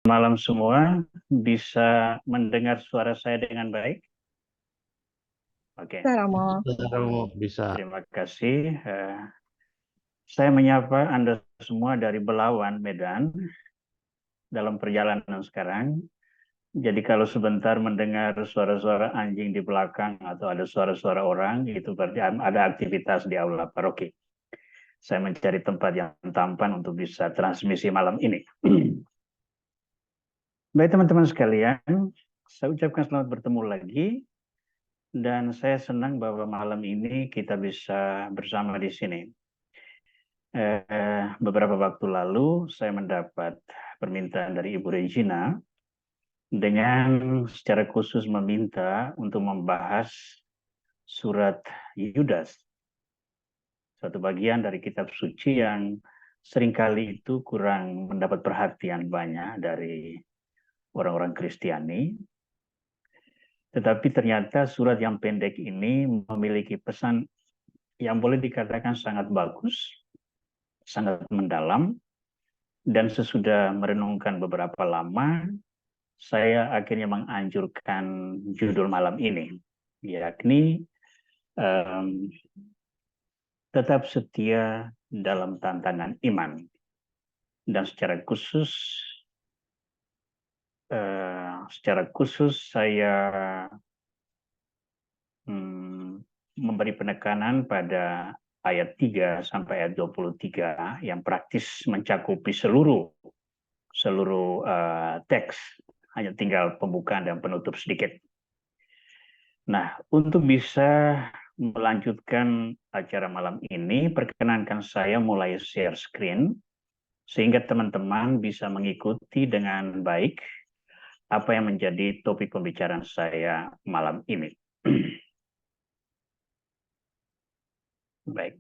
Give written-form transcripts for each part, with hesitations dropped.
Malam semua, bisa mendengar suara saya dengan baik? Oke, Bisa, Ramo. Bisa. terima kasih. Saya menyapa Anda semua dari Belawan, Medan, dalam perjalanan sekarang. Jadi kalau sebentar mendengar suara-suara anjing di belakang atau ada suara-suara orang, itu berarti ada aktivitas di aula paroki. Saya mencari tempat yang tampan untuk bisa transmisi malam ini. Baik teman-teman sekalian, saya ucapkan selamat bertemu lagi. Dan saya senang bahwa malam ini kita bisa bersama di sini. Beberapa waktu lalu saya mendapat permintaan dari Ibu Regina dengan secara khusus meminta untuk membahas surat Yudas, suatu bagian dari kitab suci yang seringkali itu kurang mendapat perhatian banyak dari orang-orang Kristiani. Tetapi ternyata surat yang pendek ini memiliki pesan yang boleh dikatakan sangat bagus, sangat mendalam, dan sesudah merenungkan beberapa lama, saya akhirnya menganjurkan judul malam ini, yakni tetap setia dalam tantangan iman. Dan secara khusus saya memberi penekanan pada ayat 3 sampai ayat 23 yang praktis mencakupi seluruh teks, hanya tinggal pembukaan dan penutup sedikit. Nah, untuk bisa melanjutkan acara malam ini, perkenankan saya mulai share screen sehingga teman-teman bisa mengikuti dengan baik apa yang menjadi topik pembicaraan saya malam ini. Baik.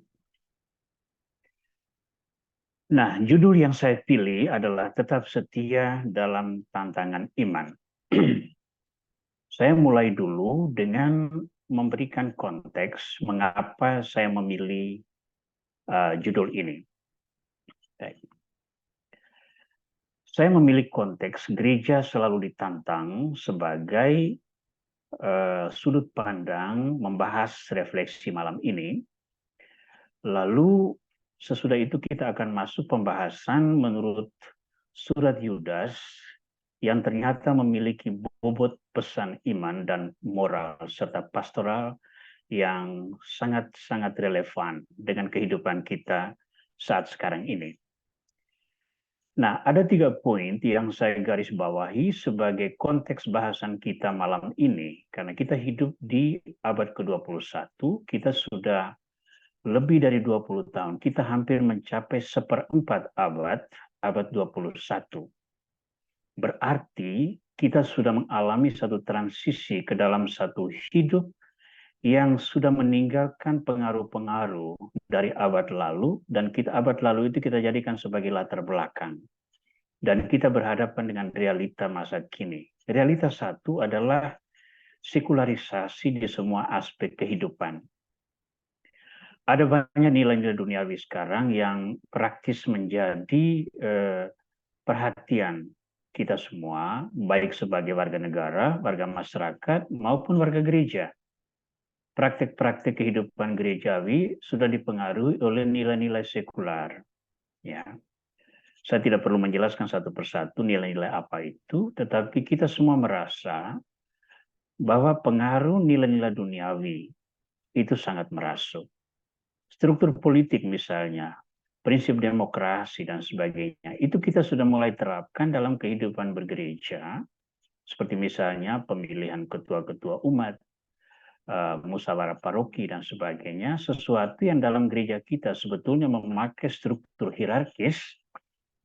Nah, judul yang saya pilih adalah tetap setia dalam tantangan iman. Saya mulai dulu dengan memberikan konteks mengapa saya memilih judul ini. Baik. Saya memilih konteks gereja selalu ditantang sebagai sudut pandang membahas refleksi malam ini. Lalu sesudah itu kita akan masuk pembahasan menurut surat Yudas yang ternyata memiliki bobot pesan iman dan moral serta pastoral yang sangat-sangat relevan dengan kehidupan kita saat sekarang ini. Nah, ada 3 poin yang saya garis bawahi sebagai konteks bahasan kita malam ini. Karena kita hidup di abad ke-21, kita sudah lebih dari 20 tahun. Kita hampir mencapai 1/4 abad 21. Berarti kita sudah mengalami satu transisi ke dalam satu hidup yang sudah meninggalkan pengaruh-pengaruh dari abad lalu, dan abad lalu itu kita jadikan sebagai latar belakang. Dan kita berhadapan dengan realita masa kini. Realitas satu adalah sekularisasi di semua aspek kehidupan. Ada banyak nilai-nilai duniawi sekarang yang praktis menjadi perhatian kita semua, baik sebagai warga negara, warga masyarakat, maupun warga gereja. Praktik-praktik kehidupan gerejawi sudah dipengaruhi oleh nilai-nilai sekular. Ya. Saya tidak perlu menjelaskan satu persatu nilai-nilai apa itu, tetapi kita semua merasa bahwa pengaruh nilai-nilai duniawi itu sangat merasuk. Struktur politik misalnya, prinsip demokrasi dan sebagainya, itu kita sudah mulai terapkan dalam kehidupan bergereja, seperti misalnya pemilihan ketua-ketua umat, musyawarah paroki dan sebagainya, sesuatu yang dalam gereja kita sebetulnya memakai struktur hierarkis,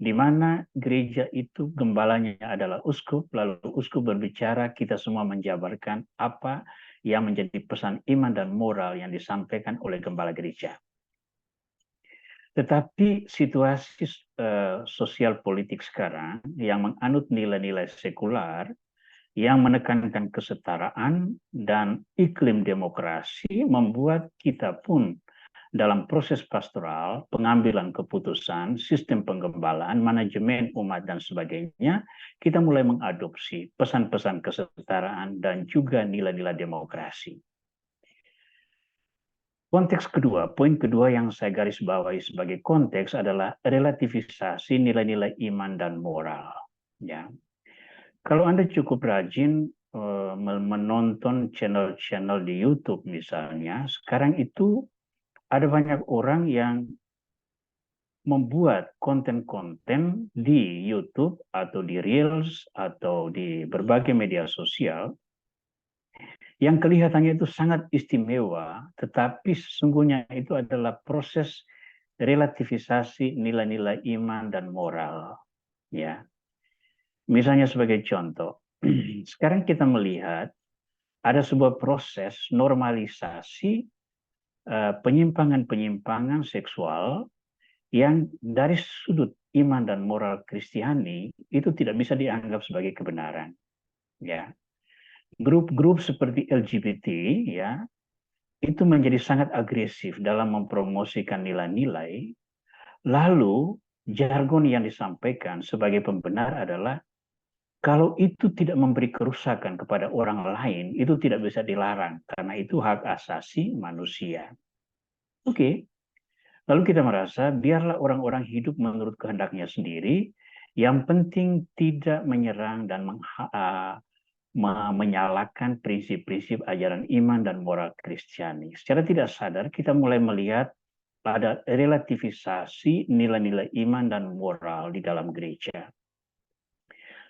di mana gereja itu gembalanya adalah uskup, lalu uskup berbicara, kita semua menjabarkan apa yang menjadi pesan iman dan moral yang disampaikan oleh gembala gereja. Tetapi situasi sosial politik sekarang yang menganut nilai-nilai sekular, yang menekankan kesetaraan dan iklim demokrasi, membuat kita pun dalam proses pastoral, pengambilan keputusan, sistem penggembalaan, manajemen umat, dan sebagainya, kita mulai mengadopsi pesan-pesan kesetaraan dan juga nilai-nilai demokrasi. Konteks kedua, poin kedua yang saya garis bawahi sebagai konteks adalah relativisasi nilai-nilai iman dan moral. Ya. Kalau Anda cukup rajin menonton channel-channel di YouTube misalnya, sekarang itu ada banyak orang yang membuat konten-konten di YouTube atau di Reels atau di berbagai media sosial yang kelihatannya itu sangat istimewa, tetapi sesungguhnya itu adalah proses relativisasi nilai-nilai iman dan moral. Ya, misalnya sebagai contoh, sekarang kita melihat ada sebuah proses normalisasi penyimpangan-penyimpangan seksual yang dari sudut iman dan moral Kristiani itu tidak bisa dianggap sebagai kebenaran. Ya, grup-grup seperti LGBT ya itu menjadi sangat agresif dalam mempromosikan nilai-nilai. Lalu jargon yang disampaikan sebagai pembenar adalah kalau itu tidak memberi kerusakan kepada orang lain, itu tidak bisa dilarang karena itu hak asasi manusia. Oke. Lalu kita merasa biarlah orang-orang hidup menurut kehendaknya sendiri, yang penting tidak menyerang dan menyalahkan prinsip-prinsip ajaran iman dan moral Kristiani. Secara tidak sadar kita mulai melihat pada relativisasi nilai-nilai iman dan moral di dalam gereja.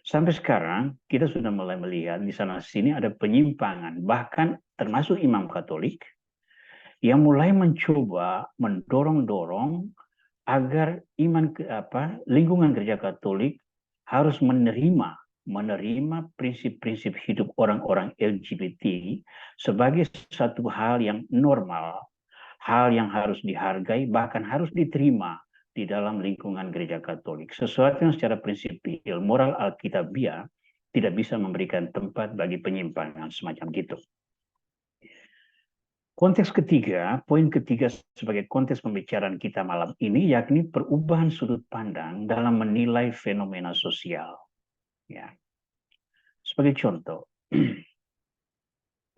Sampai sekarang kita sudah mulai melihat di sana sini ada penyimpangan, bahkan termasuk imam Katolik yang mulai mencoba mendorong-dorong agar lingkungan gereja Katolik harus menerima prinsip-prinsip hidup orang-orang LGBT sebagai satu hal yang normal, hal yang harus dihargai, bahkan harus diterima di dalam lingkungan gereja Katolik. Sesuatu yang secara prinsipil, moral alkitabiah tidak bisa memberikan tempat bagi penyimpangan semacam gitu. Konteks ketiga, poin ketiga sebagai konteks pembicaraan kita malam ini, yakni perubahan sudut pandang dalam menilai fenomena sosial. Ya. Sebagai contoh,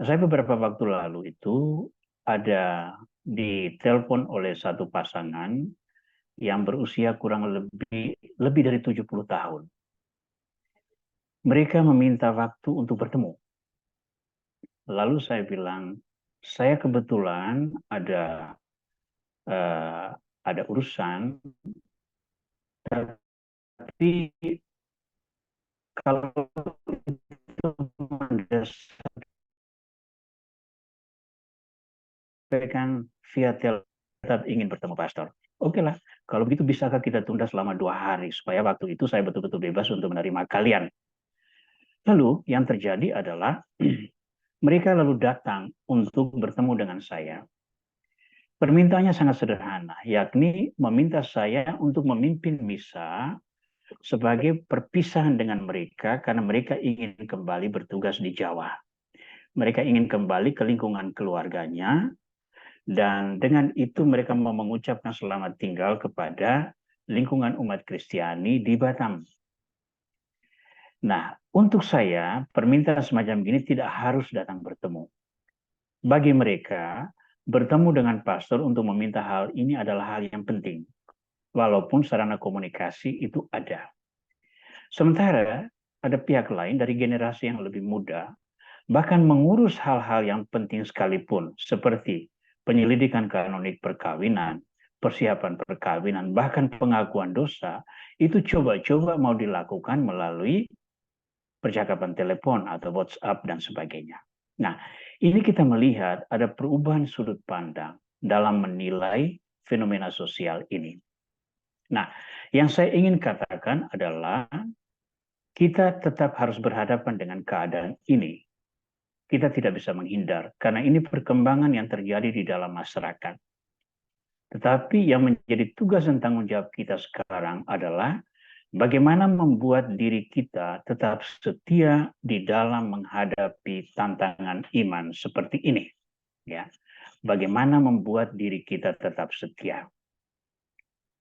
saya beberapa waktu lalu itu ada ditelepon oleh satu pasangan yang berusia kurang lebih dari 70 tahun. Mereka meminta waktu untuk bertemu. Lalu saya bilang, saya kebetulan ada urusan, tapi kalau itu mendesakan via telepon ingin bertemu pastor. Oke lah, kalau begitu bisakah kita tunda selama 2 hari supaya waktu itu saya betul-betul bebas untuk menerima kalian. Lalu yang terjadi adalah mereka lalu datang untuk bertemu dengan saya. Permintaannya sangat sederhana, yakni meminta saya untuk memimpin misa sebagai perpisahan dengan mereka karena mereka ingin kembali bertugas di Jawa. Mereka ingin kembali ke lingkungan keluarganya, dan dengan itu mereka mau mengucapkan selamat tinggal kepada lingkungan umat Kristiani di Batam. Nah, untuk saya, permintaan semacam ini tidak harus datang bertemu. Bagi mereka, bertemu dengan pastor untuk meminta hal ini adalah hal yang penting, walaupun sarana komunikasi itu ada. Sementara ada pihak lain dari generasi yang lebih muda, bahkan mengurus hal-hal yang penting sekalipun, seperti penyelidikan kanonik perkawinan, persiapan perkawinan, bahkan pengakuan dosa, itu coba-coba mau dilakukan melalui percakapan telepon atau WhatsApp dan sebagainya. Nah, ini kita melihat ada perubahan sudut pandang dalam menilai fenomena sosial ini. Nah, yang saya ingin katakan adalah kita tetap harus berhadapan dengan keadaan ini. Kita tidak bisa menghindar, karena ini perkembangan yang terjadi di dalam masyarakat. Tetapi yang menjadi tugas dan tanggung jawab kita sekarang adalah bagaimana membuat diri kita tetap setia di dalam menghadapi tantangan iman seperti ini. Ya. bagaimana membuat diri kita tetap setia.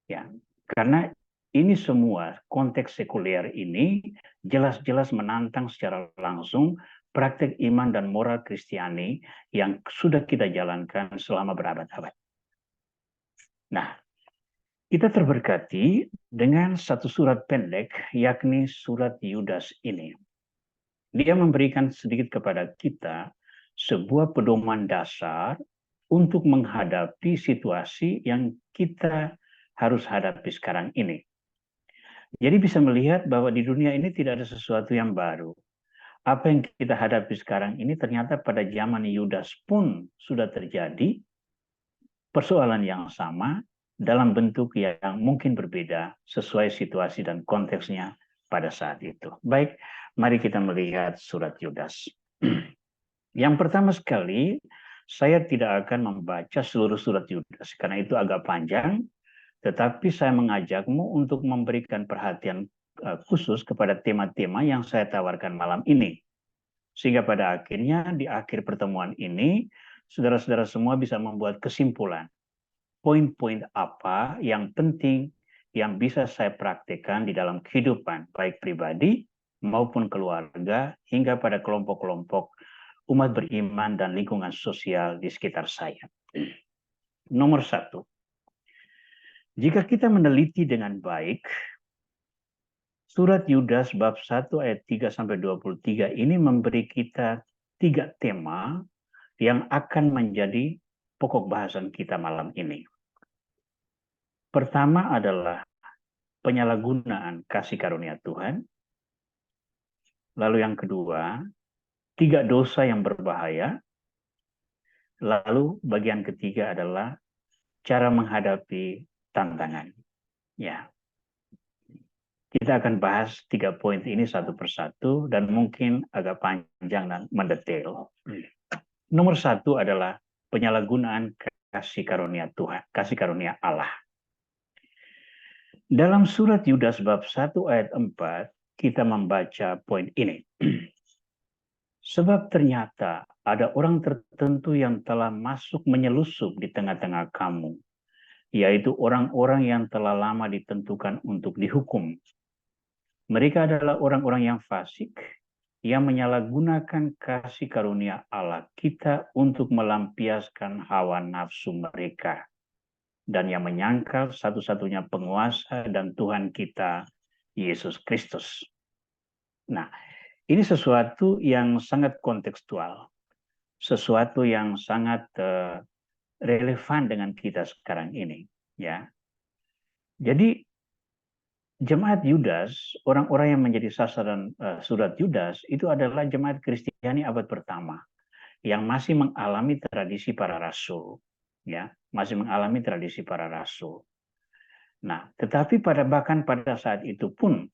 Ya, karena ini semua konteks sekuler ini jelas-jelas menantang secara langsung praktek iman dan moral Kristiani yang sudah kita jalankan selama berabad-abad. Nah, kita terberkati dengan satu surat pendek, yakni surat Yudas ini. Dia memberikan sedikit kepada kita sebuah pedoman dasar untuk menghadapi situasi yang kita harus hadapi sekarang ini. Jadi bisa melihat bahwa di dunia ini tidak ada sesuatu yang baru. Apa yang kita hadapi sekarang ini ternyata pada zaman Yudas pun sudah terjadi persoalan yang sama dalam bentuk yang mungkin berbeda sesuai situasi dan konteksnya pada saat itu. Baik, mari kita melihat surat Yudas. Yang pertama sekali, saya tidak akan membaca seluruh surat Yudas karena itu agak panjang, tetapi saya mengajakmu untuk memberikan perhatian khusus kepada tema-tema yang saya tawarkan malam ini. Sehingga pada akhirnya di akhir pertemuan ini, saudara-saudara semua bisa membuat kesimpulan. Poin-poin apa yang penting yang bisa saya praktekkan di dalam kehidupan, baik pribadi maupun keluarga, hingga pada kelompok-kelompok umat beriman dan lingkungan sosial di sekitar saya. Nomor 1, jika kita meneliti dengan baik, surat Yudas bab 1 ayat 3-23 ini memberi kita 3 tema yang akan menjadi pokok bahasan kita malam ini. Pertama adalah penyalahgunaan kasih karunia Tuhan. Lalu yang kedua, 3 dosa yang berbahaya. Lalu bagian ketiga adalah cara menghadapi tantangan. Ya. Kita akan bahas 3 poin ini satu persatu dan mungkin agak panjang dan mendetail. Nomor 1 adalah penyalahgunaan kasih karunia Tuhan, kasih karunia Allah. Dalam surat Yudas bab 1 ayat 4, kita membaca poin ini. Sebab ternyata ada orang tertentu yang telah masuk menyelusup di tengah-tengah kamu, yaitu orang-orang yang telah lama ditentukan untuk dihukum. Mereka adalah orang-orang yang fasik, yang menyalahgunakan kasih karunia Allah kita untuk melampiaskan hawa nafsu mereka. Dan yang menyangkal satu-satunya penguasa dan Tuhan kita, Yesus Kristus. Nah, ini sesuatu yang sangat kontekstual, sesuatu yang sangat relevan dengan kita sekarang ini. Ya, jadi jemaat Yudas, orang-orang yang menjadi sasaran surat Yudas itu adalah jemaat Kristiani abad pertama yang masih mengalami tradisi para rasul. Ya, masih mengalami tradisi para rasul. Nah, tetapi bahkan pada saat itu pun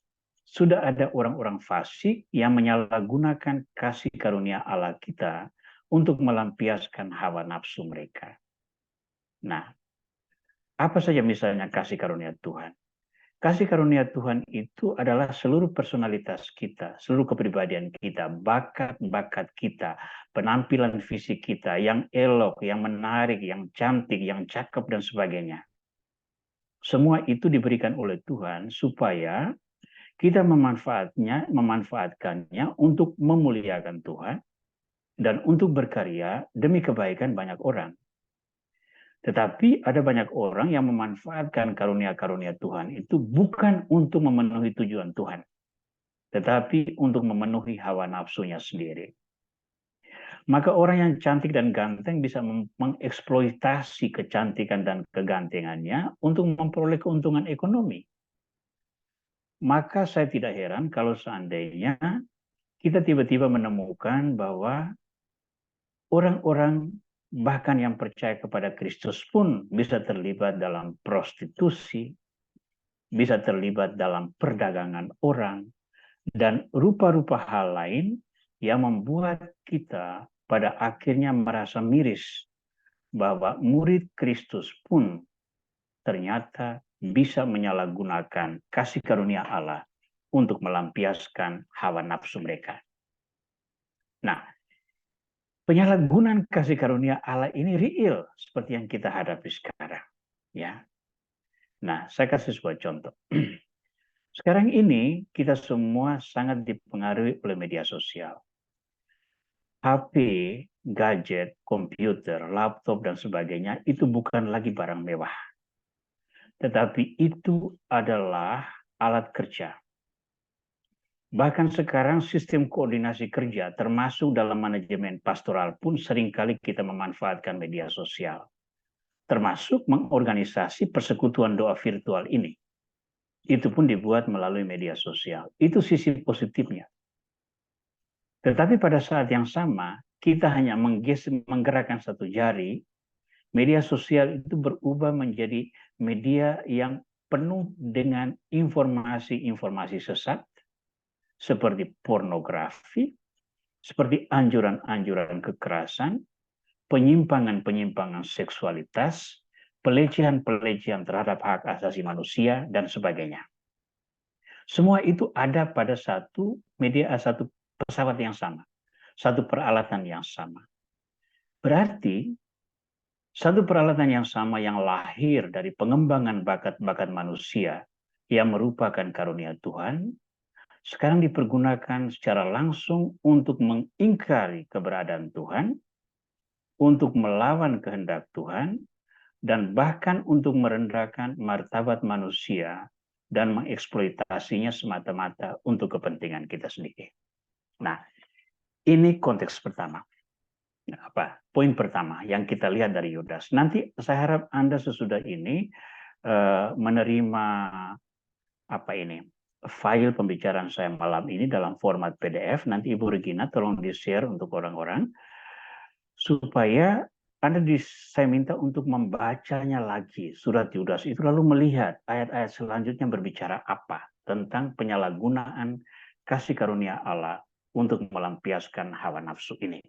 sudah ada orang-orang fasik yang menyalahgunakan kasih karunia Allah kita untuk melampiaskan hawa nafsu mereka. Nah, apa saja misalnya kasih karunia Tuhan? Kasih karunia Tuhan itu adalah seluruh personalitas kita, seluruh kepribadian kita, bakat-bakat kita, penampilan fisik kita yang elok, yang menarik, yang cantik, yang cakep, dan sebagainya. Semua itu diberikan oleh Tuhan supaya kita memanfaatkannya untuk memuliakan Tuhan dan untuk berkarya demi kebaikan banyak orang. Tetapi ada banyak orang yang memanfaatkan karunia-karunia Tuhan itu bukan untuk memenuhi tujuan Tuhan, tetapi untuk memenuhi hawa nafsunya sendiri. Maka orang yang cantik dan ganteng bisa mengeksploitasi kecantikan dan kegantengannya untuk memperoleh keuntungan ekonomi. Maka saya tidak heran kalau seandainya kita tiba-tiba menemukan bahwa orang-orang bahkan yang percaya kepada Kristus pun bisa terlibat dalam prostitusi, bisa terlibat dalam perdagangan orang, dan rupa-rupa hal lain yang membuat kita pada akhirnya merasa miris bahwa murid Kristus pun ternyata bisa menyalahgunakan kasih karunia Allah untuk melampiaskan hawa nafsu mereka. Nah, Penyalahgunaan kasih karunia Allah ini real seperti yang kita hadapi sekarang, ya. Nah, saya kasih sebuah contoh. Sekarang ini kita semua sangat dipengaruhi oleh media sosial. HP, gadget, komputer, laptop, dan sebagainya itu bukan lagi barang mewah. Tetapi itu adalah alat kerja. Bahkan sekarang sistem koordinasi kerja termasuk dalam manajemen pastoral pun seringkali kita memanfaatkan media sosial. Termasuk mengorganisasi persekutuan doa virtual ini. Itu pun dibuat melalui media sosial. Itu sisi positifnya. Tetapi pada saat yang sama, kita hanya menggerakkan satu jari, media sosial itu berubah menjadi media yang penuh dengan informasi-informasi sesat, seperti pornografi, seperti anjuran-anjuran kekerasan, penyimpangan-penyimpangan seksualitas, pelecehan-pelecehan terhadap hak asasi manusia, dan sebagainya. Semua itu ada pada satu pesawat yang sama, satu peralatan yang sama. Berarti, satu peralatan yang sama yang lahir dari pengembangan bakat-bakat manusia yang merupakan karunia Tuhan, sekarang dipergunakan secara langsung untuk mengingkari keberadaan Tuhan, untuk melawan kehendak Tuhan, dan bahkan untuk merendahkan martabat manusia dan mengeksploitasinya semata-mata untuk kepentingan kita sendiri. Nah, ini konteks pertama. Poin pertama yang kita lihat dari Yudas. Nanti saya harap Anda sesudah ini menerima file pembicaraan saya malam ini dalam format PDF. Nanti Ibu Regina tolong di-share untuk orang-orang supaya saya minta untuk membacanya lagi surat Yudas itu, lalu melihat ayat-ayat selanjutnya berbicara apa tentang penyalahgunaan kasih karunia Allah untuk melampiaskan hawa nafsu ini.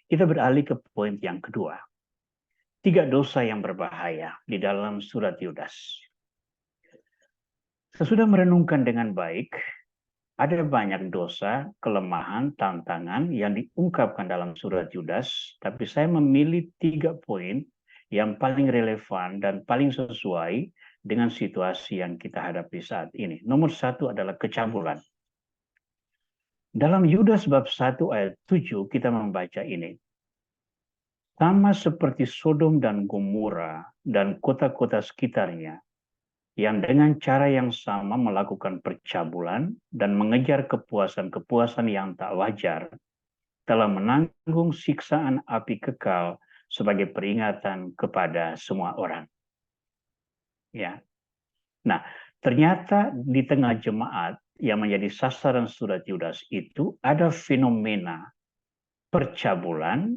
Kita beralih ke poin yang kedua. 3 dosa yang berbahaya di dalam surat Yudas. Sesudah merenungkan dengan baik, ada banyak dosa, kelemahan, tantangan yang diungkapkan dalam surat Yudas, tapi saya memilih 3 poin yang paling relevan dan paling sesuai dengan situasi yang kita hadapi saat ini. Nomor 1 adalah kecabulan. Dalam Yudas bab 1 ayat 7 kita membaca ini. Sama seperti Sodom dan Gomora dan kota-kota sekitarnya, yang dengan cara yang sama melakukan percabulan dan mengejar kepuasan-kepuasan yang tak wajar, telah menanggung siksaan api kekal sebagai peringatan kepada semua orang. Ya. Nah, ternyata di tengah jemaat yang menjadi sasaran surat Yudas itu ada fenomena percabulan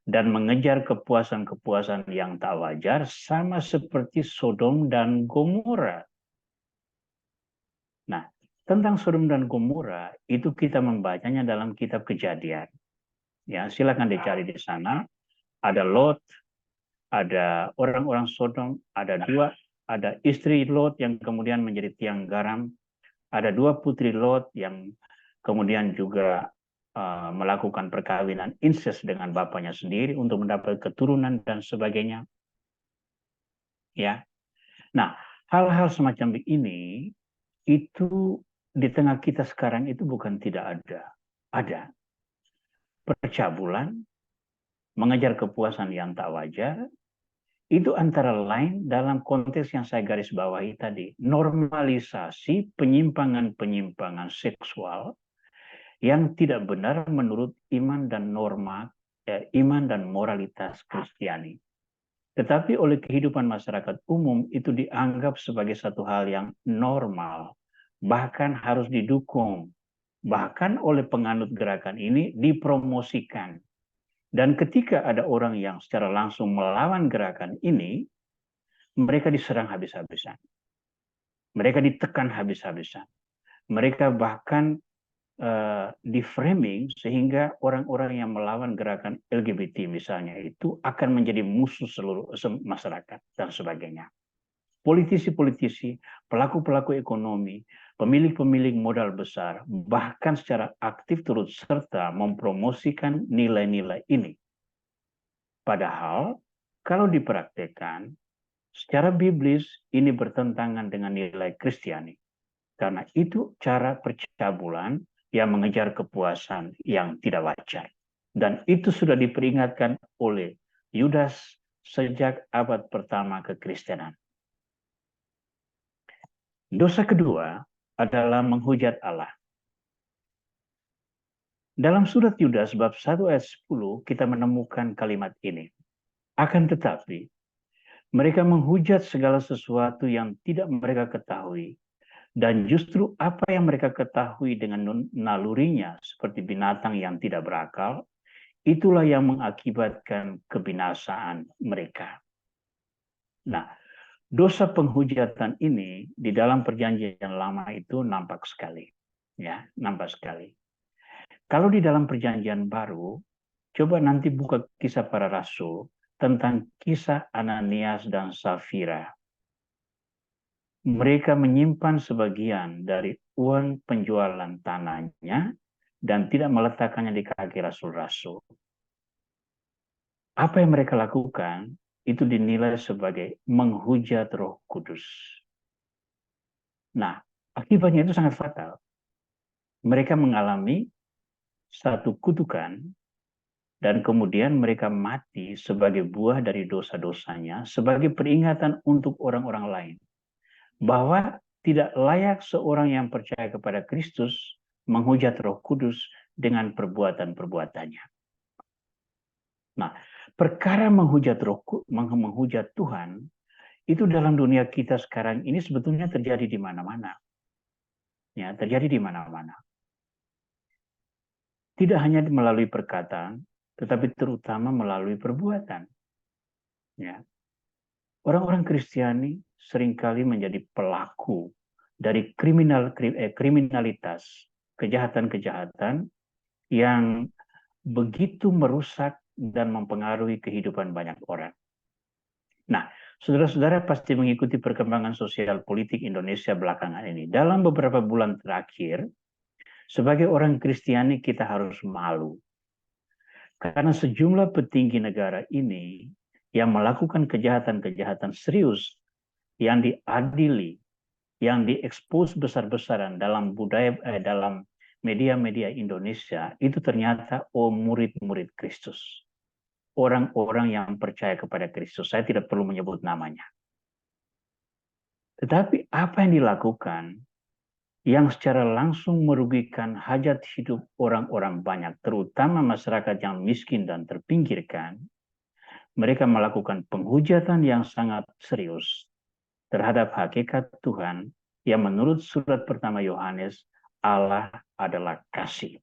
dan mengejar kepuasan-kepuasan yang tak wajar sama seperti Sodom dan Gomora. Nah, tentang Sodom dan Gomora itu kita membacanya dalam kitab Kejadian. Ya, silakan dicari di sana. Ada Lot, ada orang-orang Sodom, ada istri Lot yang kemudian menjadi tiang garam, ada 2 putri Lot yang kemudian juga melakukan perkawinan incest dengan bapaknya sendiri untuk mendapat keturunan dan sebagainya. Ya. Nah, hal-hal semacam ini itu di tengah kita sekarang itu bukan tidak ada. Ada percabulan, mengejar kepuasan yang tak wajar, itu antara lain dalam konteks yang saya garis bawahi tadi, normalisasi penyimpangan-penyimpangan seksual yang tidak benar menurut iman dan iman dan moralitas Kristiani. Tetapi oleh kehidupan masyarakat umum itu dianggap sebagai satu hal yang normal, bahkan harus didukung, bahkan oleh penganut gerakan ini dipromosikan. Dan ketika ada orang yang secara langsung melawan gerakan ini, mereka diserang habis-habisan. Mereka ditekan habis-habisan. Mereka bahkan di framing sehingga orang-orang yang melawan gerakan LGBT misalnya itu akan menjadi musuh seluruh masyarakat dan sebagainya. politisi-politisi, pelaku-pelaku ekonomi, pemilik-pemilik modal besar, bahkan secara aktif turut serta mempromosikan nilai-nilai ini. Padahal, kalau dipraktekkan, secara biblis ini bertentangan dengan nilai Kristiani. Karena itu cara percabulan yang mengejar kepuasan yang tidak wajar. Dan itu sudah diperingatkan oleh Yudas sejak abad pertama kekristenan. Dosa kedua adalah menghujat Allah. Dalam surat Yudas bab 1 ayat 10 kita menemukan kalimat ini. Akan tetapi, mereka menghujat segala sesuatu yang tidak mereka ketahui. Dan justru apa yang mereka ketahui dengan nalurinya seperti binatang yang tidak berakal, itulah yang mengakibatkan kebinasaan mereka. Nah, dosa penghujatan ini di dalam perjanjian lama itu nampak sekali. Ya, nampak sekali. Kalau di dalam perjanjian baru, coba nanti buka kisah para rasul tentang kisah Ananias dan Safira. Mereka menyimpan sebagian dari uang penjualan tanahnya dan tidak meletakkannya di kaki rasul-rasul. Apa yang mereka lakukan itu dinilai sebagai menghujat Roh Kudus. Nah, akibatnya itu sangat fatal. Mereka mengalami satu kutukan dan kemudian mereka mati sebagai buah dari dosa-dosanya, sebagai peringatan untuk orang-orang lain. Bahwa tidak layak seorang yang percaya kepada Kristus menghujat Roh Kudus dengan perbuatan-perbuatannya. Nah, perkara menghujat Tuhan itu dalam dunia kita sekarang ini sebetulnya terjadi di mana-mana. Ya, terjadi di mana-mana. Tidak hanya melalui perkataan, tetapi terutama melalui perbuatan. Ya. Orang-orang Kristiani seringkali menjadi pelaku dari kriminalitas, kejahatan-kejahatan yang begitu merusak dan mempengaruhi kehidupan banyak orang. Nah, saudara-saudara pasti mengikuti perkembangan sosial politik Indonesia belakangan ini. Dalam beberapa bulan terakhir, sebagai orang Kristiani kita harus malu. Karena sejumlah petinggi negara ini yang melakukan kejahatan-kejahatan serius yang diadili, yang diekspos besar-besaran dalam dalam media-media Indonesia itu ternyata murid-murid Kristus. Orang-orang yang percaya kepada Kristus. Saya tidak perlu menyebut namanya. Tetapi apa yang dilakukan yang secara langsung merugikan hajat hidup orang-orang banyak, terutama masyarakat yang miskin dan terpinggirkan, mereka melakukan penghujatan yang sangat serius terhadap hakikat Tuhan yang menurut surat pertama Yohanes, Allah adalah kasih.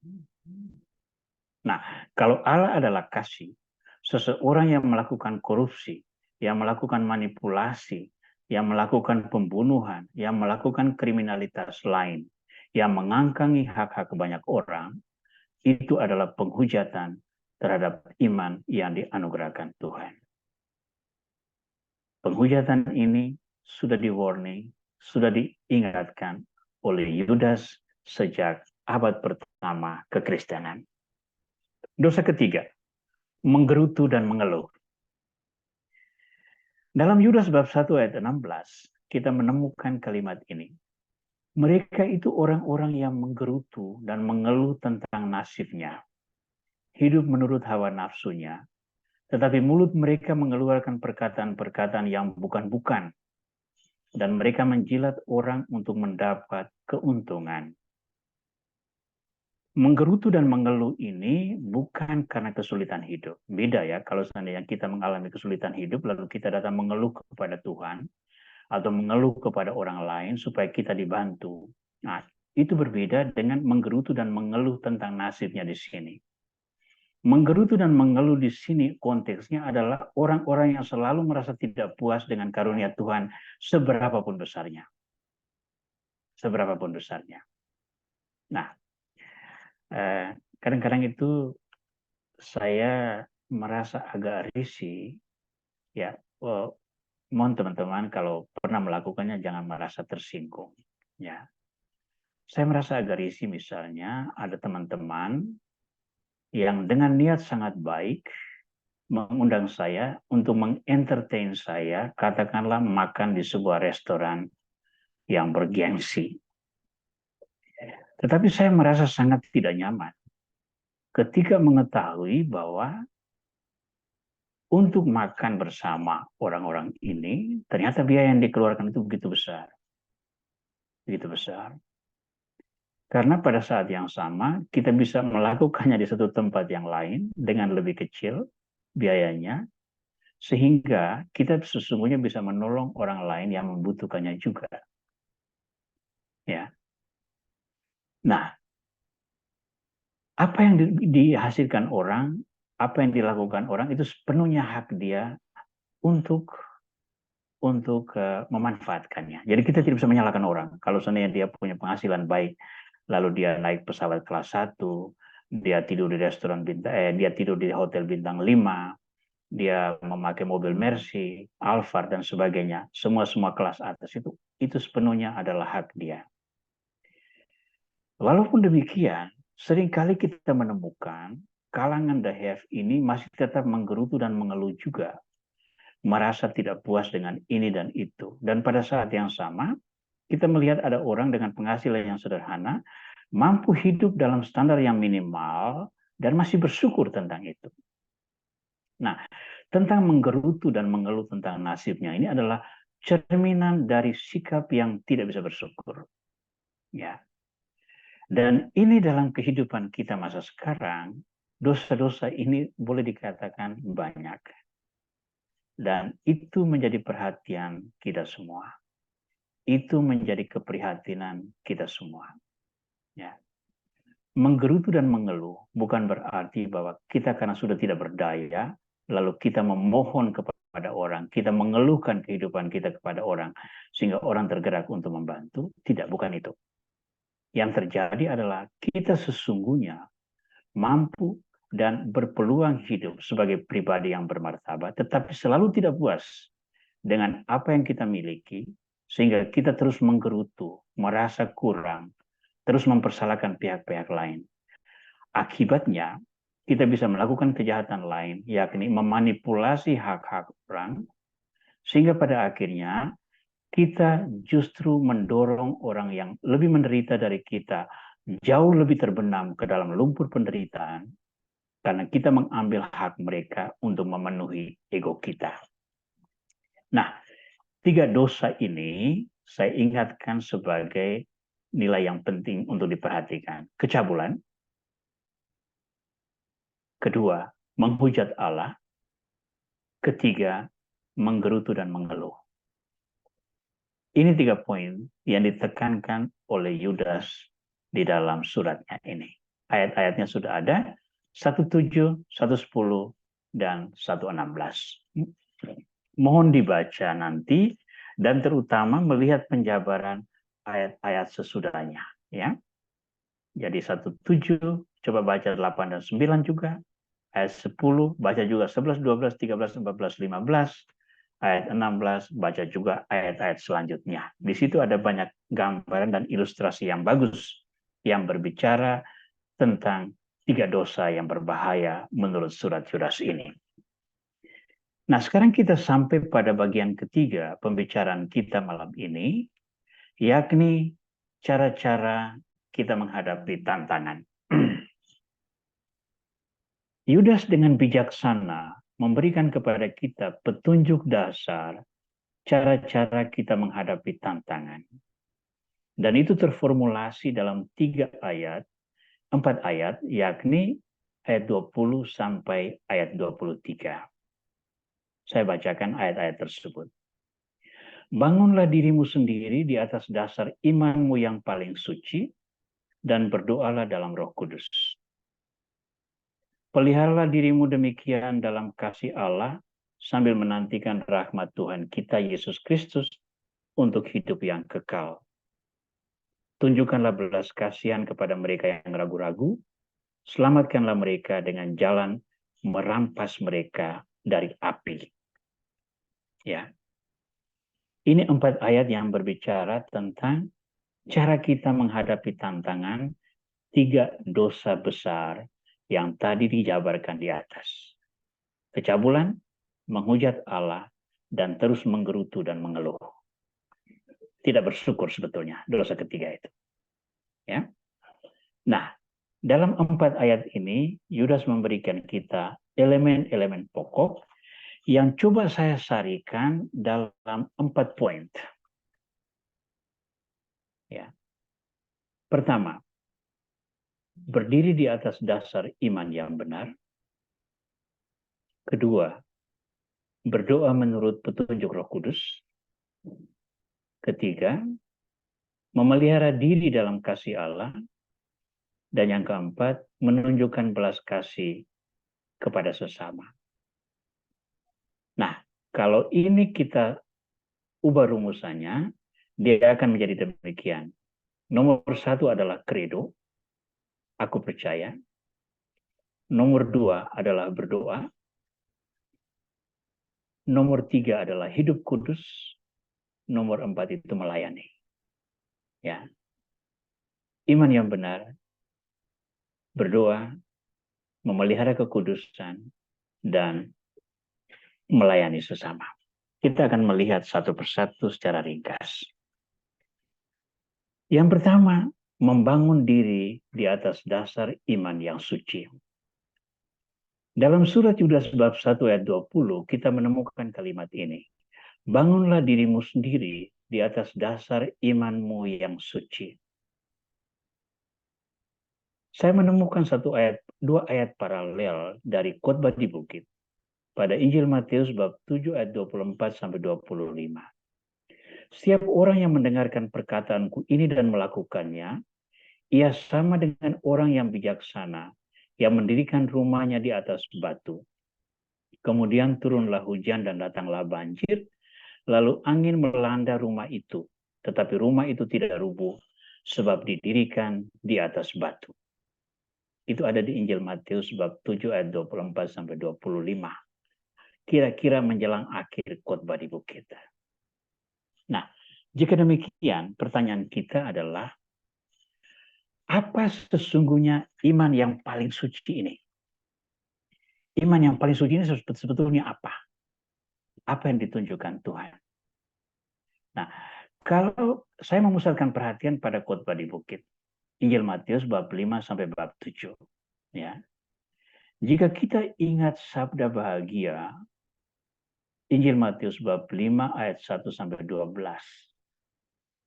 Nah, kalau Allah adalah kasih, seseorang yang melakukan korupsi, yang melakukan manipulasi, yang melakukan pembunuhan, yang melakukan kriminalitas lain, yang mengangkangi hak-hak banyak orang, itu adalah penghujatan terhadap iman yang dianugerahkan Tuhan. Penghujatan ini sudah di-warning, sudah diingatkan oleh Yudas sejak abad pertama kekristenan. Dosa ketiga, menggerutu dan mengeluh. Dalam Yudas bab 1 ayat 16, kita menemukan kalimat ini. Mereka itu orang-orang yang menggerutu dan mengeluh tentang nasibnya. Hidup menurut hawa nafsunya, tetapi mulut mereka mengeluarkan perkataan-perkataan yang bukan-bukan. Dan mereka menjilat orang untuk mendapat keuntungan. Menggerutu dan mengeluh ini bukan karena kesulitan hidup. Beda ya, kalau seandainya kita mengalami kesulitan hidup, lalu kita datang mengeluh kepada Tuhan, atau mengeluh kepada orang lain supaya kita dibantu. Nah, itu berbeda dengan menggerutu dan mengeluh tentang nasibnya di sini. Menggerutu dan mengeluh di sini konteksnya adalah orang-orang yang selalu merasa tidak puas dengan karunia Tuhan seberapapun besarnya. Seberapapun besarnya. Nah, kadang-kadang itu saya merasa agak risih, ya, mohon teman-teman kalau pernah melakukannya jangan merasa tersinggung. Ya, saya merasa agak risih misalnya ada teman-teman yang dengan niat sangat baik mengundang saya untuk mengentertain saya, katakanlah makan di sebuah restoran yang bergengsi. Tetapi saya merasa sangat tidak nyaman ketika mengetahui bahwa untuk makan bersama orang-orang ini, ternyata biaya yang dikeluarkan itu begitu besar. Begitu besar. Karena pada saat yang sama, kita bisa melakukannya di satu tempat yang lain dengan lebih kecil biayanya, sehingga kita sesungguhnya bisa menolong orang lain yang membutuhkannya juga. Ya. Nah, apa yang dihasilkan orang, apa yang dilakukan orang itu sepenuhnya hak dia untuk memanfaatkannya. Jadi kita tidak bisa menyalahkan orang. Kalau seandainya dia punya penghasilan baik, lalu dia naik pesawat kelas 1, dia tidur di restoran dia tidur di hotel bintang 5, dia memakai mobil Mercy, Alphard dan sebagainya, semua kelas atas itu sepenuhnya adalah hak dia. Walaupun demikian, seringkali kita menemukan kalangan the have ini masih tetap menggerutu dan mengeluh juga, merasa tidak puas dengan ini dan itu. Dan pada saat yang sama, kita melihat ada orang dengan penghasilan yang sederhana, mampu hidup dalam standar yang minimal, dan masih bersyukur tentang itu. Nah, tentang menggerutu dan mengeluh tentang nasibnya ini adalah cerminan dari sikap yang tidak bisa bersyukur. Ya. Dan ini dalam kehidupan kita masa sekarang, dosa-dosa ini boleh dikatakan banyak. Dan itu menjadi perhatian kita semua. Itu menjadi keprihatinan kita semua. Ya. Menggerutu dan mengeluh bukan berarti bahwa kita karena sudah tidak berdaya, lalu kita memohon kepada orang, kita mengeluhkan kehidupan kita kepada orang, sehingga orang tergerak untuk membantu. Tidak, bukan itu. Yang terjadi adalah kita sesungguhnya mampu dan berpeluang hidup sebagai pribadi yang bermartabat, tetapi selalu tidak puas dengan apa yang kita miliki, sehingga kita terus menggerutu, merasa kurang, terus mempersalahkan pihak-pihak lain. Akibatnya, kita bisa melakukan kejahatan lain, yakni memanipulasi hak-hak orang, sehingga pada akhirnya kita justru mendorong orang yang lebih menderita dari kita jauh lebih terbenam ke dalam lumpur penderitaan karena kita mengambil hak mereka untuk memenuhi ego kita. Nah, 3 dosa ini saya ingatkan sebagai nilai yang penting untuk diperhatikan. Kecabulan. Kedua, menghujat Allah. Ketiga, menggerutu dan mengeluh. Ini 3 poin yang ditekankan oleh Yudas di dalam suratnya ini. Ayat-ayatnya sudah ada, 1:7, 1:10, dan 1:16. Mohon dibaca nanti, dan terutama melihat penjabaran ayat-ayat sesudahnya. Ya. Jadi 1:7, coba baca 8 dan 9 juga. Ayat 10, baca juga 11, 12, 13, 14, 15. Ayat 16, baca juga ayat-ayat selanjutnya. Di situ ada banyak gambaran dan ilustrasi yang bagus yang berbicara tentang 3 dosa yang berbahaya menurut surat Yudas ini. Nah, sekarang kita sampai pada bagian ketiga pembicaraan kita malam ini, yakni cara-cara kita menghadapi tantangan. Yudas dengan bijaksana memberikan kepada kita petunjuk dasar cara-cara kita menghadapi tantangan. Dan itu terformulasi dalam 4 ayat, yakni ayat 20 sampai ayat 23. Saya bacakan ayat-ayat tersebut. Bangunlah dirimu sendiri di atas dasar imanmu yang paling suci, dan berdoalah dalam Roh Kudus. Peliharalah dirimu demikian dalam kasih Allah, sambil menantikan rahmat Tuhan kita Yesus Kristus untuk hidup yang kekal. Tunjukkanlah belas kasihan kepada mereka yang ragu-ragu, selamatkanlah mereka dengan jalan merampas mereka dari api. Ya. Ini 4 ayat yang berbicara tentang cara kita menghadapi tantangan 3 dosa besar yang tadi dijabarkan di atas. Kecabulan, menghujat Allah, dan terus menggerutu dan mengeluh. Tidak bersyukur sebetulnya, dosa ketiga itu. Ya. Nah, dalam 4 ayat ini, Yudas memberikan kita elemen-elemen pokok yang coba saya sarikan dalam 4 poin. Ya. Pertama, berdiri di atas dasar iman yang benar. Kedua, berdoa menurut petunjuk Roh Kudus. Ketiga, memelihara diri dalam kasih Allah. Dan yang keempat, menunjukkan belas kasih kepada sesama. Nah, kalau ini kita ubah rumusannya, dia akan menjadi demikian. Nomor 1 adalah credo, aku percaya. Nomor 2 adalah berdoa. Nomor 3 adalah hidup kudus. Nomor 4 itu melayani. Ya. Iman yang benar, berdoa, memelihara kekudusan, dan melayani sesama. Kita akan melihat satu persatu secara ringkas. Yang pertama, membangun diri di atas dasar iman yang suci. Dalam surat Yudas bab 1 ayat 20, kita menemukan kalimat ini. Bangunlah dirimu sendiri di atas dasar imanmu yang suci. Saya menemukan 2 ayat paralel dari khotbah di bukit pada Injil Matius bab 7 ayat 24 sampai 25. Setiap orang yang mendengarkan perkataanku ini dan melakukannya, ia sama dengan orang yang bijaksana yang mendirikan rumahnya di atas batu. Kemudian turunlah hujan dan datanglah banjir, lalu angin melanda rumah itu, tetapi rumah itu tidak rubuh sebab didirikan di atas batu. Itu ada di Injil Matius bab 7 ayat 24 sampai 25. Kira-kira menjelang akhir khotbah di bukit. Nah, jika demikian, pertanyaan kita adalah, apa sesungguhnya iman yang paling suci ini? Iman yang paling suci ini sebetulnya apa? Apa yang ditunjukkan Tuhan? Nah, kalau saya memusatkan perhatian pada khotbah di bukit, Injil Matius bab 5 sampai bab 7. Ya. Jika kita ingat sabda bahagia, Injil Matius bab 5 ayat 1 sampai 12.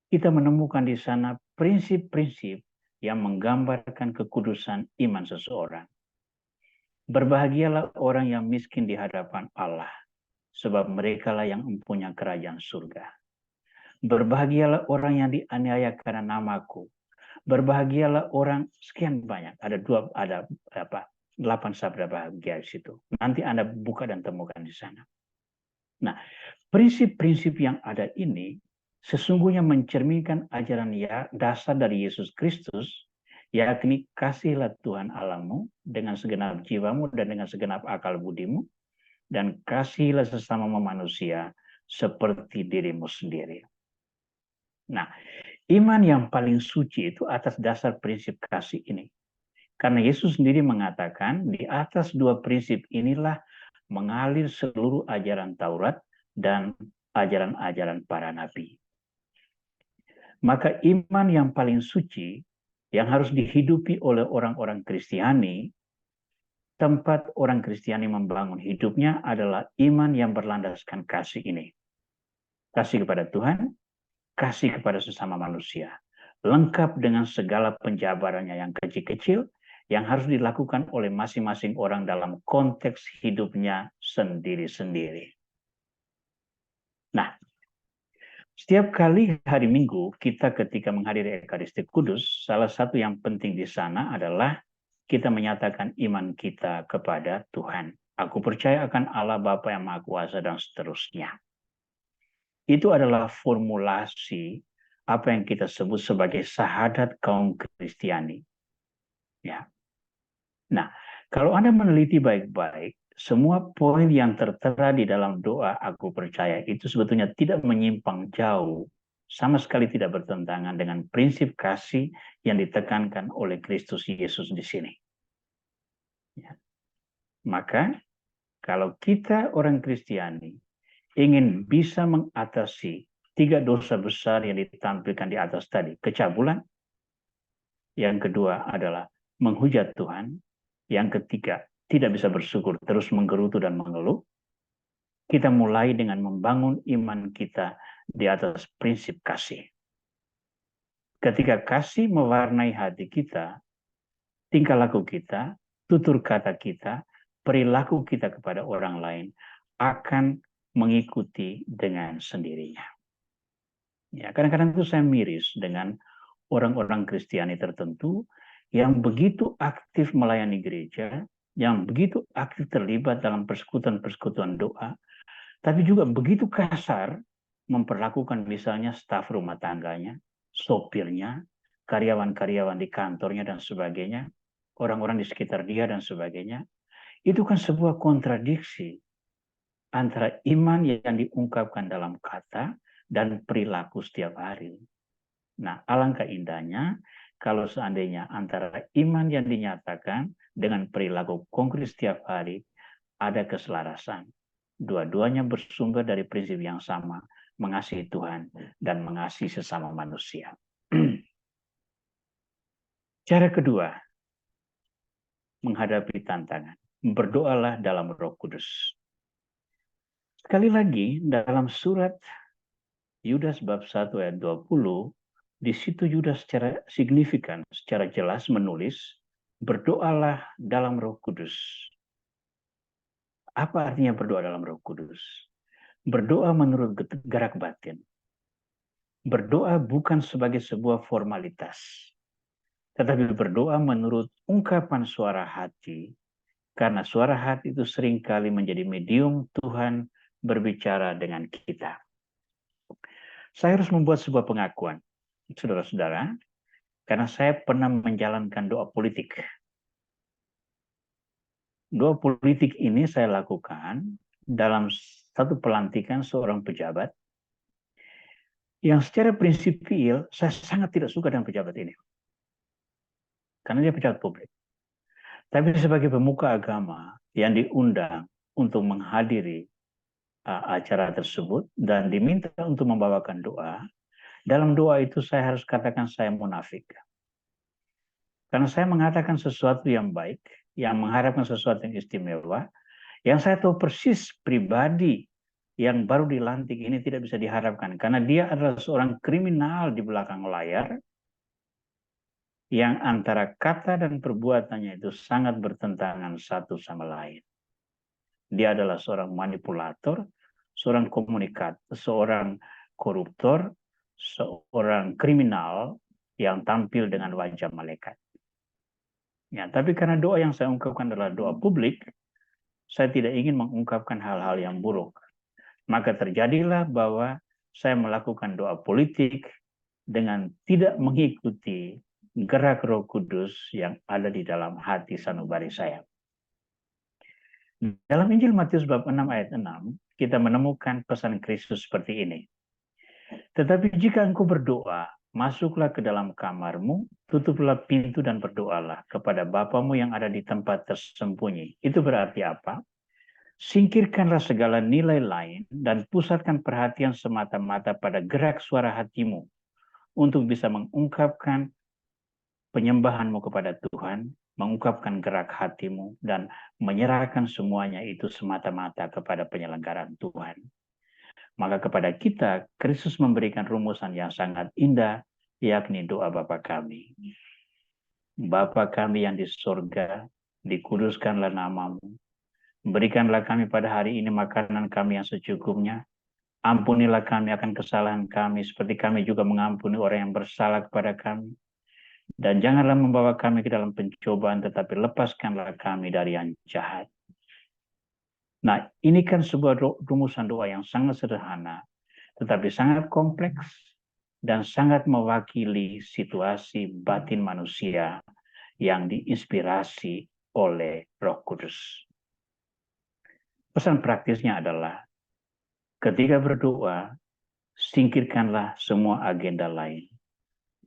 Kita menemukan di sana prinsip-prinsip yang menggambarkan kekudusan iman seseorang. Berbahagialah orang yang miskin di hadapan Allah, sebab merekalah yang mempunyai kerajaan surga. Berbahagialah orang yang dianiaya karena namaku. Berbahagialah orang, sekian banyak. Ada 8 sabda bahagia di situ. Nanti Anda buka dan temukan di sana. Nah, prinsip-prinsip yang ada ini sesungguhnya mencerminkan ajaran dasar dari Yesus Kristus, yakni kasihlah Tuhan Allahmu dengan segenap jiwamu dan dengan segenap akal budimu, dan kasihilah sesama manusia seperti dirimu sendiri. Nah, iman yang paling suci itu atas dasar prinsip kasih ini. Karena Yesus sendiri mengatakan di atas 2 prinsip inilah mengalir seluruh ajaran Taurat dan ajaran-ajaran para nabi. Maka iman yang paling suci yang harus dihidupi oleh orang-orang Kristiani, tempat orang Kristiani membangun hidupnya adalah iman yang berlandaskan kasih ini. Kasih kepada Tuhan, kasih kepada sesama manusia. Lengkap dengan segala penjabarannya yang kecil-kecil yang harus dilakukan oleh masing-masing orang dalam konteks hidupnya sendiri-sendiri. Nah, setiap kali hari Minggu kita ketika menghadiri Ekaristi Kudus, salah satu yang penting di sana adalah kita menyatakan iman kita kepada Tuhan. Aku percaya akan Allah Bapa yang Maha Kuasa dan seterusnya. Itu adalah formulasi apa yang kita sebut sebagai syahadat kaum Kristiani. Ya. Nah, kalau Anda meneliti baik-baik, semua poin yang tertera di dalam doa aku percaya itu sebetulnya tidak menyimpang jauh, sama sekali tidak bertentangan dengan prinsip kasih yang ditekankan oleh Kristus Yesus di sini. Ya. Maka kalau kita orang Kristiani ingin bisa mengatasi 3 dosa besar yang ditampilkan di atas tadi, kecabulan, yang kedua adalah menghujat Tuhan, yang ketiga tidak bisa bersyukur, terus menggerutu dan mengeluh, kita mulai dengan membangun iman kita di atas prinsip kasih. Ketika kasih mewarnai hati kita, tingkah laku kita, tutur kata kita, perilaku kita kepada orang lain akan mengikuti dengan sendirinya. Ya, kadang-kadang itu saya miris dengan orang-orang Kristiani tertentu yang begitu aktif melayani gereja, yang begitu aktif terlibat dalam persekutuan-persekutuan doa, tapi juga begitu kasar memperlakukan misalnya staf rumah tangganya, sopirnya, karyawan-karyawan di kantornya dan sebagainya, orang-orang di sekitar dia dan sebagainya. Itu kan sebuah kontradiksi antara iman yang diungkapkan dalam kata dan perilaku setiap hari. Nah, alangkah indahnya kalau seandainya antara iman yang dinyatakan dengan perilaku konkret setiap hari ada keselarasan. Dua-duanya bersumber dari prinsip yang sama, mengasihi Tuhan dan mengasihi sesama manusia. Cara kedua, menghadapi tantangan. Berdoalah dalam Roh Kudus. Sekali lagi, dalam surat Yudas bab 1 ayat 20, di situ Yudas secara signifikan, secara jelas menulis, berdoalah dalam Roh Kudus. Apa artinya berdoa dalam Roh Kudus? Berdoa menurut gerak batin. Berdoa bukan sebagai sebuah formalitas, tetapi berdoa menurut ungkapan suara hati, karena suara hati itu seringkali menjadi medium Tuhan berbicara dengan kita. Saya harus membuat sebuah pengakuan, saudara-saudara, karena saya pernah menjalankan doa politik. Doa politik ini saya lakukan dalam satu pelantikan seorang pejabat yang secara prinsipil saya sangat tidak suka dengan pejabat ini. Karena dia pejabat publik. Tapi sebagai pemuka agama yang diundang untuk menghadiri acara tersebut dan diminta untuk membawakan doa, dalam doa itu saya harus katakan saya munafik. Karena saya mengatakan sesuatu yang baik, yang mengharapkan sesuatu yang istimewa, yang saya tahu persis pribadi yang baru dilantik ini tidak bisa diharapkan. Karena dia adalah seorang kriminal di belakang layar, yang antara kata dan perbuatannya itu sangat bertentangan satu sama lain. Dia adalah seorang manipulator, seorang komunikator, seorang koruptor, seorang kriminal yang tampil dengan wajah malaikat. Ya, tapi karena doa yang saya ungkapkan adalah doa publik, saya tidak ingin mengungkapkan hal-hal yang buruk. Maka terjadilah bahwa saya melakukan doa politik dengan tidak mengikuti gerak Roh Kudus yang ada di dalam hati sanubari saya. Dalam Injil Matius bab 6 ayat 6, kita menemukan pesan Kristus seperti ini. Tetapi jika engkau berdoa, masuklah ke dalam kamarmu, tutuplah pintu dan berdoalah kepada Bapamu yang ada di tempat tersembunyi. Itu berarti apa? Singkirkanlah segala nilai lain dan pusatkan perhatian semata-mata pada gerak suara hatimu untuk bisa mengungkapkan penyembahanmu kepada Tuhan, mengungkapkan gerak hatimu, dan menyerahkan semuanya itu semata-mata kepada penyelenggaraan Tuhan. Maka kepada kita, Kristus memberikan rumusan yang sangat indah, yakni doa Bapa kami. Bapa kami yang di surga, dikuduskanlah namamu. Berikanlah kami pada hari ini makanan kami yang secukupnya. Ampunilah kami akan kesalahan kami, seperti kami juga mengampuni orang yang bersalah kepada kami. Dan janganlah membawa kami ke dalam pencobaan, tetapi lepaskanlah kami dari yang jahat. Nah, ini kan sebuah rumusan doa yang sangat sederhana, tetapi sangat kompleks dan sangat mewakili situasi batin manusia yang diinspirasi oleh Roh Kudus. Pesan praktisnya adalah ketika berdoa, singkirkanlah semua agenda lain.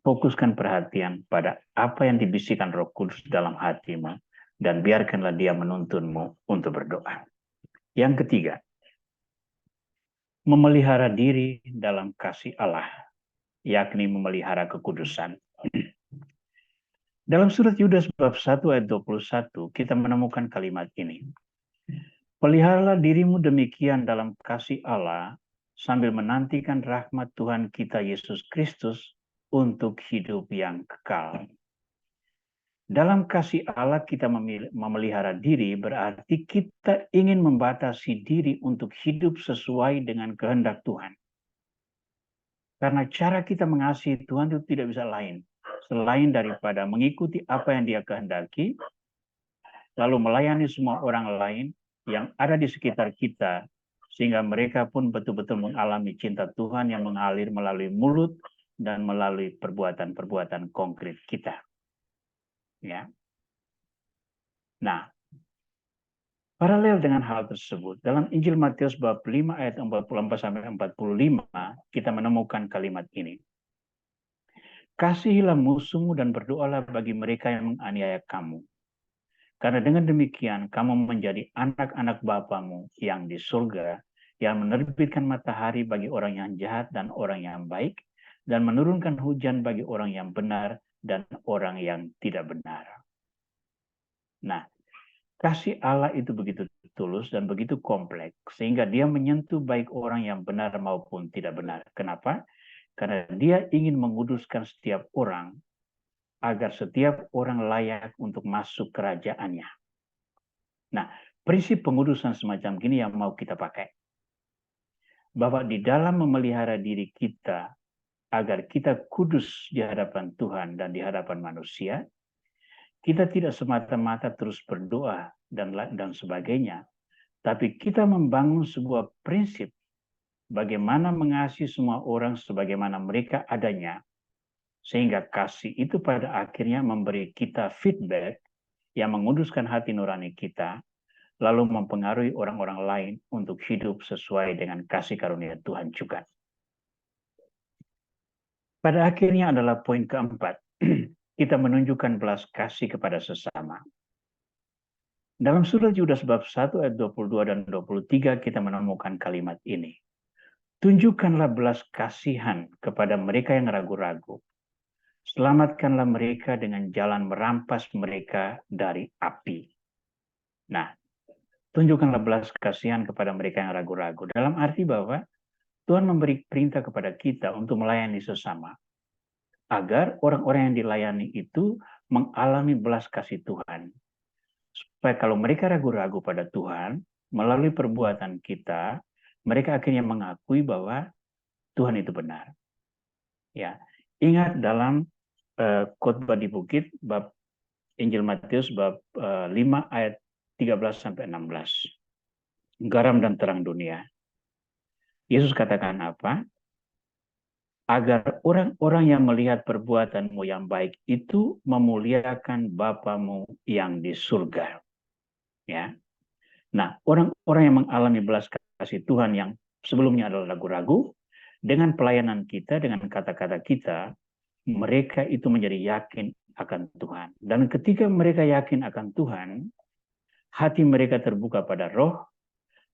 Fokuskan perhatian pada apa yang dibisikkan Roh Kudus dalam hatimu dan biarkanlah Dia menuntunmu untuk berdoa. Yang ketiga, memelihara diri dalam kasih Allah, yakni memelihara kekudusan. Dalam surat Yudas bab 1 ayat 21, kita menemukan kalimat ini. Peliharalah dirimu demikian dalam kasih Allah, sambil menantikan rahmat Tuhan kita Yesus Kristus untuk hidup yang kekal. Dalam kasih Allah kita memelihara diri, berarti kita ingin membatasi diri untuk hidup sesuai dengan kehendak Tuhan. Karena cara kita mengasihi Tuhan itu tidak bisa lain selain daripada mengikuti apa yang Dia kehendaki, lalu melayani semua orang lain yang ada di sekitar kita, sehingga mereka pun betul-betul mengalami cinta Tuhan yang mengalir melalui mulut dan melalui perbuatan-perbuatan konkret kita. Ya. Nah, paralel dengan hal tersebut, dalam Injil Matius bab 5 ayat 44-45, kita menemukan kalimat ini. Kasihilah musuhmu dan berdoalah bagi mereka yang menganiaya kamu. Karena dengan demikian kamu menjadi anak-anak Bapamu yang di surga, yang menerbitkan matahari bagi orang yang jahat dan orang yang baik, dan menurunkan hujan bagi orang yang benar dan orang yang tidak benar. Nah, kasih Allah itu begitu tulus dan begitu kompleks, sehingga Dia menyentuh baik orang yang benar maupun tidak benar. Kenapa? Karena Dia ingin menguduskan setiap orang, agar setiap orang layak untuk masuk kerajaannya. Nah, prinsip pengudusan semacam ini yang mau kita pakai. Bahwa di dalam memelihara diri kita, agar kita kudus di hadapan Tuhan dan di hadapan manusia, kita tidak semata-mata terus berdoa dan sebagainya, tapi kita membangun sebuah prinsip bagaimana mengasihi semua orang sebagaimana mereka adanya, sehingga kasih itu pada akhirnya memberi kita feedback yang menguduskan hati nurani kita, lalu mempengaruhi orang-orang lain untuk hidup sesuai dengan kasih karunia Tuhan juga. Pada akhirnya adalah poin keempat, kita menunjukkan belas kasih kepada sesama. Dalam surat Yudas bab 1 ayat 22 dan 23 kita menemukan kalimat ini. Tunjukkanlah belas kasihan kepada mereka yang ragu-ragu. Selamatkanlah mereka dengan jalan merampas mereka dari api. Nah, tunjukkanlah belas kasihan kepada mereka yang ragu-ragu. Dalam arti bahwa Tuhan memberi perintah kepada kita untuk melayani sesama. Agar orang-orang yang dilayani itu mengalami belas kasih Tuhan. Supaya kalau mereka ragu-ragu pada Tuhan, melalui perbuatan kita, mereka akhirnya mengakui bahwa Tuhan itu benar. Ya, ingat dalam khotbah di bukit bab Injil Matius bab 5 ayat 13-16. Garam dan terang dunia. Yesus katakan apa? Agar orang-orang yang melihat perbuatanmu yang baik itu memuliakan Bapamu yang di surga. Ya. Nah, orang-orang yang mengalami belas kasih Tuhan yang sebelumnya adalah ragu-ragu, dengan pelayanan kita, dengan kata-kata kita, mereka itu menjadi yakin akan Tuhan. Dan ketika mereka yakin akan Tuhan, hati mereka terbuka pada roh,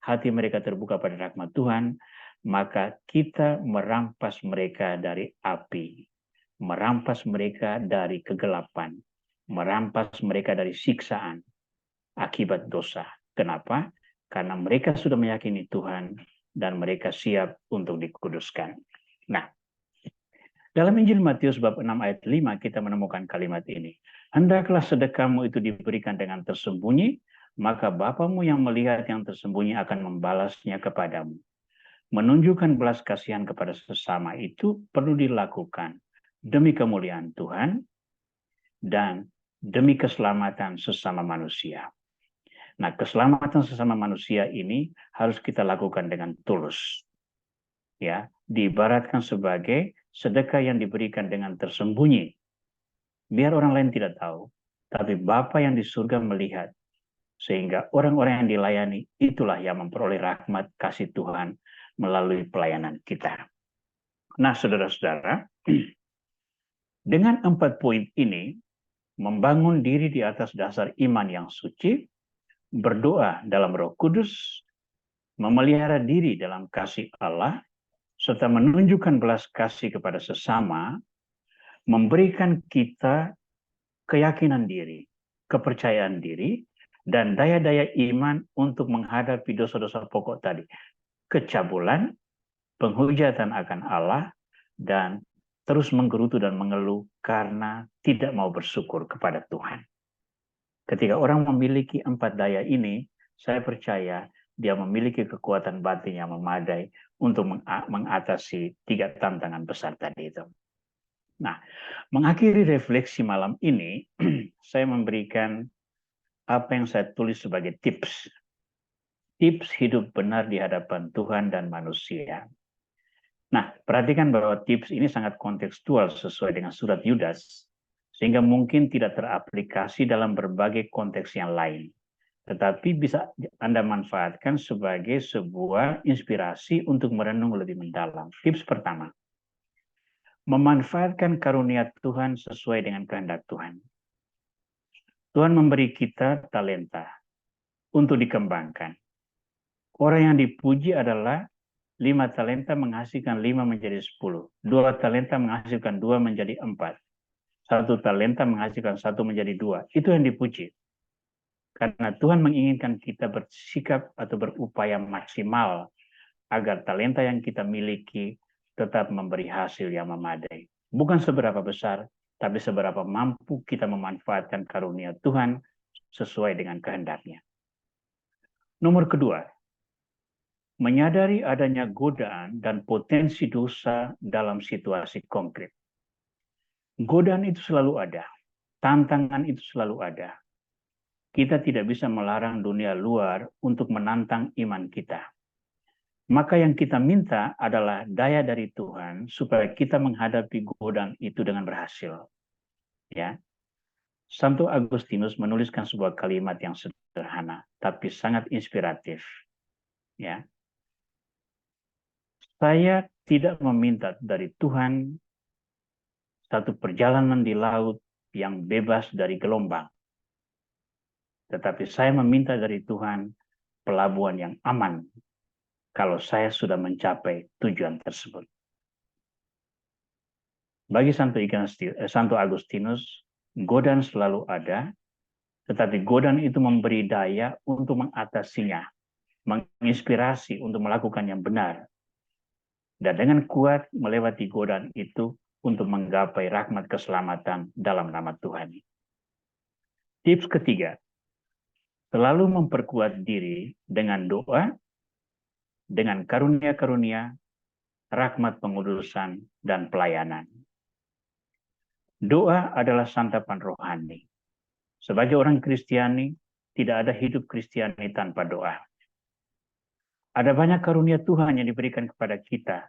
hati mereka terbuka pada rahmat Tuhan, maka kita merampas mereka dari api, merampas mereka dari kegelapan, merampas mereka dari siksaan akibat dosa. Kenapa? Karena mereka sudah meyakini Tuhan dan mereka siap untuk dikuduskan. Nah, dalam Injil Matius bab 6 ayat 5 kita menemukan kalimat ini. Hendaklah sedekahmu itu diberikan dengan tersembunyi, maka Bapamu yang melihat yang tersembunyi akan membalasnya kepadamu. Menunjukkan belas kasihan kepada sesama itu perlu dilakukan demi kemuliaan Tuhan dan demi keselamatan sesama manusia. Nah, keselamatan sesama manusia ini harus kita lakukan dengan tulus. Ya, diibaratkan sebagai sedekah yang diberikan dengan tersembunyi. Biar orang lain tidak tahu, tapi Bapa yang di surga melihat Sehingga orang-orang yang dilayani itulah yang memperoleh rahmat kasih Tuhan melalui pelayanan kita. Nah, saudara-saudara, dengan 4 poin ini, membangun diri di atas dasar iman yang suci, berdoa dalam Roh Kudus, memelihara diri dalam kasih Allah, serta menunjukkan belas kasih kepada sesama, memberikan kita keyakinan diri, kepercayaan diri, dan daya-daya iman untuk menghadapi dosa-dosa pokok tadi. Kecabulan, penghujatan akan Allah, dan terus menggerutu dan mengeluh karena tidak mau bersyukur kepada Tuhan. Ketika orang memiliki 4 daya ini, saya percaya dia memiliki kekuatan batin yang memadai untuk mengatasi 3 tantangan besar tadi itu. Nah, mengakhiri refleksi malam ini, saya memberikan apa yang saya tulis sebagai tips. Tips hidup benar di hadapan Tuhan dan manusia. Nah, perhatikan bahwa tips ini sangat kontekstual sesuai dengan surat Yudas, sehingga mungkin tidak teraplikasi dalam berbagai konteks yang lain. Tetapi bisa Anda manfaatkan sebagai sebuah inspirasi untuk merenung lebih mendalam. Tips pertama, memanfaatkan karunia Tuhan sesuai dengan kehendak Tuhan. Tuhan memberi kita talenta untuk dikembangkan. Orang yang dipuji adalah 5 talenta menghasilkan 5 menjadi 10. 2 talenta menghasilkan 2 menjadi 4. 1 talenta menghasilkan 1 menjadi 2. Itu yang dipuji. Karena Tuhan menginginkan kita bersikap atau berupaya maksimal agar talenta yang kita miliki tetap memberi hasil yang memadai. Bukan seberapa besar, tapi seberapa mampu kita memanfaatkan karunia Tuhan sesuai dengan kehendaknya. Nomor kedua, menyadari adanya godaan dan potensi dosa dalam situasi konkret. Godaan itu selalu ada, tantangan itu selalu ada. Kita tidak bisa melarang dunia luar untuk menantang iman kita. Maka yang kita minta adalah daya dari Tuhan supaya kita menghadapi godaan itu dengan berhasil. Ya. Santo Agustinus menuliskan sebuah kalimat yang sederhana tapi sangat inspiratif. Ya. Saya tidak meminta dari Tuhan satu perjalanan di laut yang bebas dari gelombang. Tetapi saya meminta dari Tuhan pelabuhan yang aman kalau saya sudah mencapai tujuan tersebut. Bagi Santo Agustinus, godaan selalu ada, tetapi godaan itu memberi daya untuk mengatasinya, menginspirasi untuk melakukan yang benar, dan dengan kuat melewati godaan itu untuk menggapai rahmat keselamatan dalam nama Tuhan. Tips ketiga, selalu memperkuat diri dengan doa, dengan karunia-karunia, rahmat pengudusan, dan pelayanan. Doa adalah santapan rohani. Sebagai orang Kristiani, tidak ada hidup Kristiani tanpa doa. Ada banyak karunia Tuhan yang diberikan kepada kita.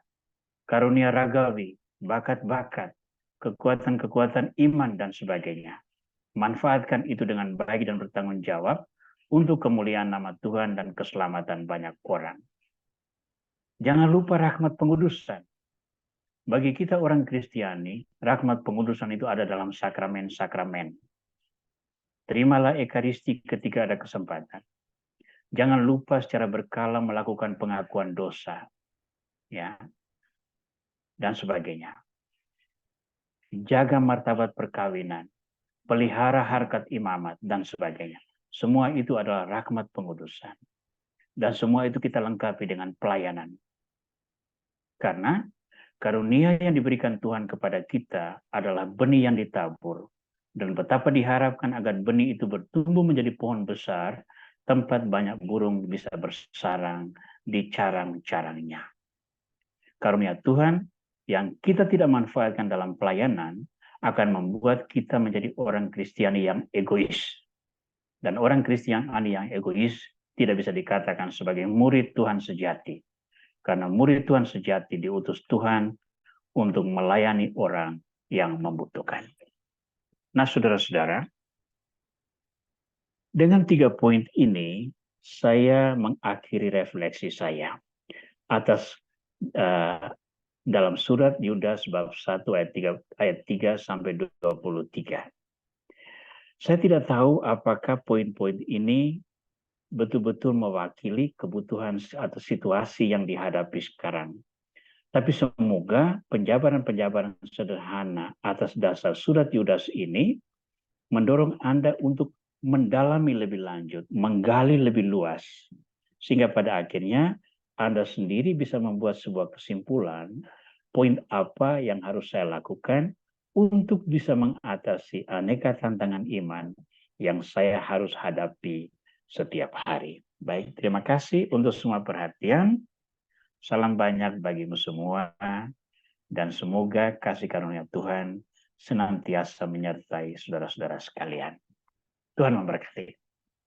Karunia ragawi, bakat-bakat, kekuatan-kekuatan iman, dan sebagainya. Manfaatkan itu dengan baik dan bertanggung jawab untuk kemuliaan nama Tuhan dan keselamatan banyak orang. Jangan lupa rahmat pengudusan. Bagi kita orang Kristiani, rahmat pengudusan itu ada dalam sakramen-sakramen. Terimalah Ekaristi ketika ada kesempatan. Jangan lupa secara berkala melakukan pengakuan dosa, ya, dan sebagainya. Jaga martabat perkawinan, pelihara harkat imamat, dan sebagainya. Semua itu adalah rahmat pengudusan. Dan semua itu kita lengkapi dengan pelayanan. Karena karunia yang diberikan Tuhan kepada kita adalah benih yang ditabur. Dan betapa diharapkan agar benih itu bertumbuh menjadi pohon besar, tempat banyak burung bisa bersarang di carang-carangnya. Karunia Tuhan yang kita tidak manfaatkan dalam pelayanan akan membuat kita menjadi orang Kristiani yang egois. Dan orang Kristiani yang egois tidak bisa dikatakan sebagai murid Tuhan sejati. Karena murid Tuhan sejati diutus Tuhan untuk melayani orang yang membutuhkan. Nah, saudara-saudara, Dengan 3 poin ini, saya mengakhiri refleksi saya atas dalam surat Yudas bab 1 ayat 3 sampai 23. Saya tidak tahu apakah poin-poin ini betul-betul mewakili kebutuhan atau situasi yang dihadapi sekarang. Tapi semoga penjabaran-penjabaran sederhana atas dasar surat Yudas ini mendorong Anda untuk mendalami lebih lanjut, menggali lebih luas, sehingga pada akhirnya Anda sendiri bisa membuat sebuah kesimpulan, poin apa yang harus saya lakukan untuk bisa mengatasi aneka tantangan iman yang saya harus hadapi setiap hari. Baik, terima kasih untuk semua perhatian. Salam banyak bagimu semua, dan semoga kasih karunia Tuhan senantiasa menyertai saudara-saudara sekalian. Tuhan memberkati.